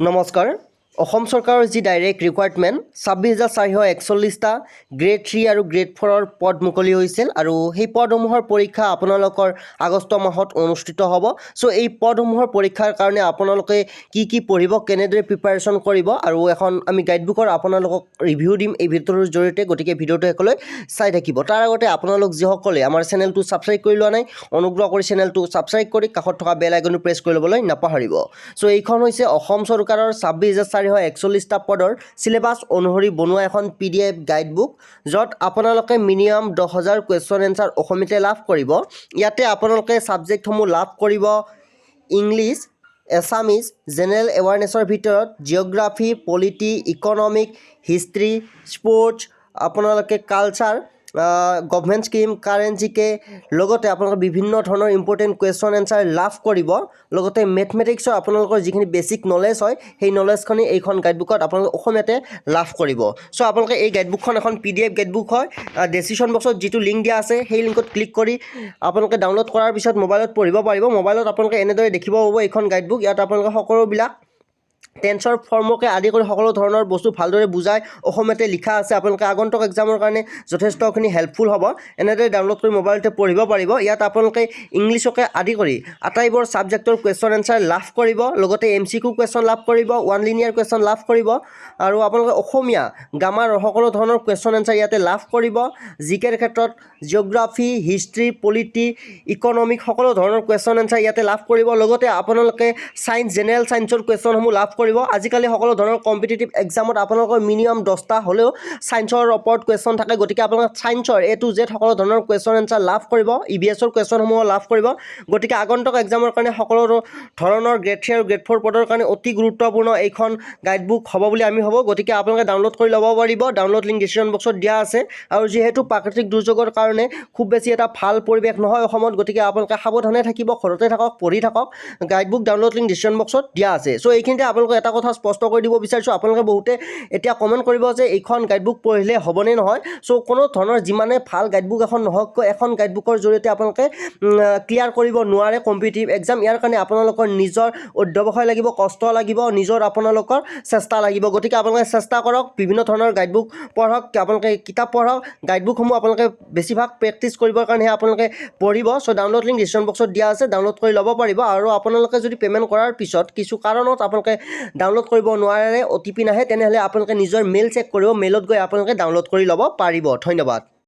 নমস্কাৰ অসম চৰকাৰৰ যি ডাইৰেক্ট ৰিকুৱাৰমেণ্ট 26,441টা গ্ৰেড 3 আৰু গ্ৰেড 4ৰ পদ মুকলি হৈছিল আৰু সেই পদসমূহৰ পৰীক্ষা আপোনালোকৰ আগষ্ট মাহত অনুষ্ঠিত হ'ব। সো এই পদসমূহৰ পৰীক্ষাৰ কাৰণে আপোনালোকে কি পঢ়িব, কেনেদৰে প্ৰিপাৰেশ্যন কৰিব আৰু এখন আমি গাইডবুকৰ আপোনালোকক ৰিভিউ দিম এই ভিডিঅ'টোৰ জৰিয়তে। গতিকে ভিডিঅ'টো শেষলৈ চাই থাকিব। তাৰ আগতে আপোনালোক যিসকলে আমাৰ চেনেলটো ছাবস্ক্ৰাইব কৰি লোৱা নাই, অনুগ্ৰহ কৰি চেনেলটো ছাবস্ক্ৰাইব কৰি কাষত থকা বেল আইকনটো প্ৰেছ কৰি ল'বলৈ নাপাহৰিব। সো এইখন হৈছে অসম চৰকাৰৰ 26,441টা পদৰ সিলেবাছ অনুসৰি বনোৱা এখন PDF গাইডবুক, য'ত আপোনালোকে মিনিমাম 10,000 কুৱেশ্যন এনচাৰ অসমীয়াতে লাভ কৰিব। ইয়াতে আপোনালোকে ছাবজেক্টসমূহ লাভ কৰিব ইংলিছ, এছামিজ, জেনেৰেল এৱাৰনেছৰ ভিতৰত geography, polity, economic, history, sports, আপোনালোকে কালচাৰ, গভৰ্ণমেণ্ট স্কিম, কাৰেণ্ট জিকে, লগতে আপোনালোকে বিভিন্ন ধৰণৰ ইম্পৰ্টেণ্ট কুৱেশ্যন এনচাৰ লাভ কৰিব। লগতে মেথমেটিক্সৰ আপোনালোকৰ যিখিনি বেছিক নলেজ হয় সেই নলেজখিনি এইখন গাইডবুকত আপোনালোকে অসমীয়াতে লাভ কৰিব। চ' আপোনালোকে এই গাইডবুকখন এখন PDF গাইডবুক হয়। ডেচিশ্যন বক্সত যিটো লিংক দিয়া আছে সেই লিংকত ক্লিক কৰি আপোনালোকে ডাউনলোড কৰাৰ পিছত মোবাইলত পঢ়িব পাৰিব। মোবাইলত আপোনালোকে এনেদৰে দেখিব পাব এইখন গাইডবুক। ইয়াত আপোনালোকে সকলোবিলাক টেন্সৰ ফৰ্মকে আদি কৰি সকলো ধৰণৰ বস্তু ভালদৰে বুজাই অসমীয়াতে লিখা আছে। আপোনালোকে আগন্তুক এক্সামৰ কাৰণে যথেষ্টখিনি হেল্পফুল হ'ব। এনেদৰে ডাউনলোড কৰি মোবাইলতে পঢ়িব পাৰিব। ইয়াত আপোনালোকে ইংলিছকে আদি কৰি আটাইবোৰ ছাবজেক্টৰ কুৱেশ্যন এনচাৰ লাভ কৰিব। লগতে MCQ কুৱেশ্যন লাভ কৰিব, ওৱান লিনিয়াৰ কুৱেশ্যন লাভ কৰিব আৰু আপোনালোকে অসমীয়া গ্ৰামাৰৰ সকলো ধৰণৰ কুৱেশ্যন এনচাৰ ইয়াতে লাভ কৰিব। জিকেৰ ক্ষেত্ৰত জিঅ'গ্ৰাফী, হিষ্ট্ৰী, পলিটি, ইকনমিক সকলো ধৰণৰ কুৱেশ্যন এনচাৰ ইয়াতে লাভ কৰিব। লগতে আপোনালোকে ছায়েন্স, জেনেৰেল ছায়েন্সৰ কুৱেশ্যনসমূহ লাভ কৰিব। আজিকালি সকলো ধৰণৰ কম্পিটিটিভ এক্সামত আপোনালোকৰ মিনিমাম 10টা হ'লেও ছায়েন্সৰ ওপৰত কুৱেশ্যন থাকে। গতিকে আপোনালোকে ছায়েন্সৰ A to Z সকলো ধৰণৰ কুৱেশ্যন এনচাৰ লাভ কৰিব। EVSৰ কুৱেশ্যনসমূহ লাভ কৰিব। গতিকে আগন্তুক এক্সামৰ কাৰণে সকলো ধৰণৰ গ্ৰেড 3 আৰু গ্ৰেড 4 পদৰ কাৰণে অতি গুৰুত্বপূৰ্ণ এইখন গাইডবুক হ'ব বুলি আমি ভাবোঁ। গতিকে আপোনালোকে ডাউনলোড কৰি ল'ব পাৰিব। ডাউনলোড লিংক ডিছক্ৰিপশ্যন বক্সত দিয়া আছে। আৰু যিহেতু প্ৰাকৃতিক দুৰ্যোগৰ কাৰণে খুব বেছি এটা ভাল পৰিৱেশ নহয় অসমত, গতিকে আপোনালোকে সাৱধানে থাকিব, ঘৰতে থাকক, পঢ়ি থাকক। গাইডবুক ডাউনলোড লিংক ডিছক্ৰিপশ্যন বক্সত দিয়া আছে। চ' এইখিনিতে আপোনালোকে এটা কথা স্পষ্ট কৰি দিব বিচাৰিছোঁ। আপোনালোকে বহুতে এতিয়া কমেণ্ট কৰিব যে এইখন গাইডবুক পঢ়িলে হ'বনে নহয়। চ' কোনো ধৰণৰ যিমানে ভাল গাইডবুক এখন নহওক কিয় এখন গাইডবুকৰ জৰিয়তে আপোনালোকে ক্লিয়াৰ কৰিব নোৱাৰে কম্পিটিটিভ এক্সাম। ইয়াৰ কাৰণে আপোনালোকৰ নিজৰ অধ্যৱসায় লাগিব, কষ্ট লাগিব, নিজৰ আপোনালোকৰ চেষ্টা লাগিব। গতিকে আপোনালোকে চেষ্টা কৰক, বিভিন্ন ধৰণৰ গাইডবুক পঢ়ক, আপোনালোকে কিতাপ পঢ়ক। গাইডবুকসমূহ আপোনালোকে বেছিভাগ প্ৰেক্টিছ কৰিবৰ কাৰণেহে আপোনালোকে পঢ়িব। চ' ডাউনলোড লিংক ডিছক্ৰিপশ্যন বক্সত দিয়া আছে, ডাউনলোড কৰি ল'ব পাৰিব। আৰু আপোনালোকে যদি পে'মেণ্ট কৰাৰ পিছত কিছু কাৰণত আপোনালোকে ডাউনলোড কৰিব নোৱাৰে, OTP নাহে, তেনেহ'লে আপোনালোকে নিজৰ মেইল চেক কৰিব। মেইলত গৈ আপোনালোকে ডাউনলোড কৰি ল'ব পাৰিব। ধন্যবাদ।